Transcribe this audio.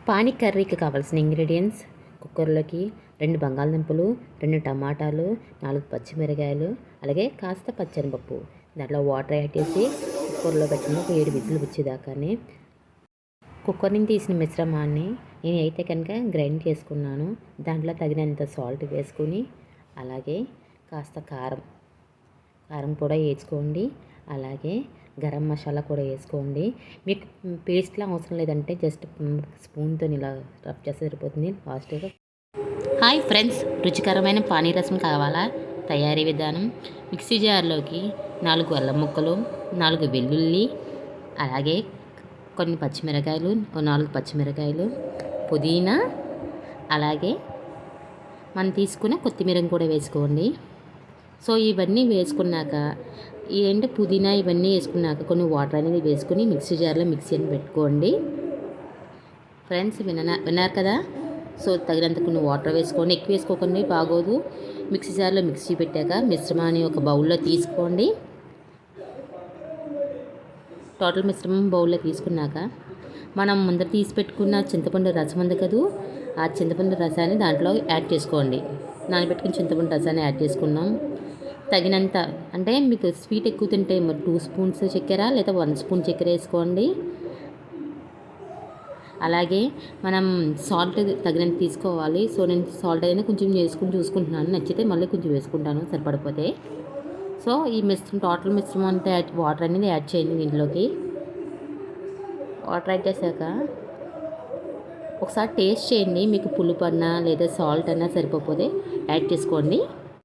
పానీ కర్రీకి కావాల్సిన ఇంగ్రీడియంట్స్: కుక్కర్లోకి 2 బంగాళదుంపలు, 2 టమాటాలు, 4 పచ్చిమిరకాయలు, అలాగే కాస్త పచ్చెనపప్పు. దాంట్లో వాటర్ యాడ్ చేసి కుక్కర్లో పెట్టిన ఒక 7 విజిల్ వచ్చేదాకానే కుక్కర్ నుంచి తీసిన మిశ్రమాన్ని నేనైతే కనుక గ్రైండ్ చేసుకున్నాను. దాంట్లో తగినంత సాల్ట్ వేసుకొని, అలాగే కాస్త కారం కూడా వేసుకోండి. అలాగే గరం మసాలా కూడా వేసుకోండి. మీకు పేస్ట్లా అవసరం లేదంటే జస్ట్ స్పూన్తో ఇలా రబ్ చేస్తే సరిపోతుంది. లాస్ట్గా హాయ్ ఫ్రెండ్స్, రుచికరమైన పానీ రసం కావాలా? తయారీ విధానం: మిక్సీ జార్లోకి 4 అల్లం ముక్కలు, 4 వెల్లుల్లి, అలాగే కొన్ని పచ్చిమిరకాయలు, 4 పచ్చిమిరకాయలు, పుదీనా, అలాగే మనం తీసుకున్న కొత్తిమీర కూడా వేసుకోండి. సో ఇవన్నీ వేసుకున్నాక పుదీనా ఇవన్నీ వేసుకున్నాక కొన్ని వాటర్ అనేది వేసుకుని మిక్సీ జార్లో మిక్సీ అని పెట్టుకోండి. ఫ్రెండ్స్ విన్నారు కదా? సో తగినంత కొన్ని వాటర్ వేసుకోండి, ఎక్కువ వేసుకోకండి, బాగోదు. మిక్సీ జార్లో మిక్సీ పెట్టాక మిశ్రమాన్ని ఒక బౌల్లో తీసుకోండి. టోటల్ మిశ్రమం బౌల్లో తీసుకున్నాక మనం ముందర తీసి పెట్టుకున్న చింతపండు రసం ఉంది కదూ, ఆ చింతపండు రసాన్ని దాంట్లో యాడ్ చేసుకోండి. నానబెట్టుకుని చింతపండు రసాన్ని యాడ్ చేసుకున్నాం. తగినంత, అంటే మీకు స్వీట్ ఎక్కువ తింటే 2 స్పూన్స్ చక్కెర లేదా 1 స్పూన్ చక్కెర వేసుకోండి. అలాగే మనం సాల్ట్ తగినంత తీసుకోవాలి. సో నేను సాల్ట్ అయినా కొంచెం వేసుకుని చూసుకుంటున్నాను, నచ్చితే మళ్ళీ కొంచెం వేసుకుంటాను సరిపడిపోతే. సో ఈ టోటల్ మిశ్రమం అంతా వాటర్ అనేది యాడ్ చేయండి. దీంట్లోకి వాటర్ యాడ్ చేశాక ఒకసారి టేస్ట్ చేయండి. మీకు పులుపు అన్నా లేదా సాల్ట్ అన్నా సరిపోతే యాడ్ చేసుకోండి.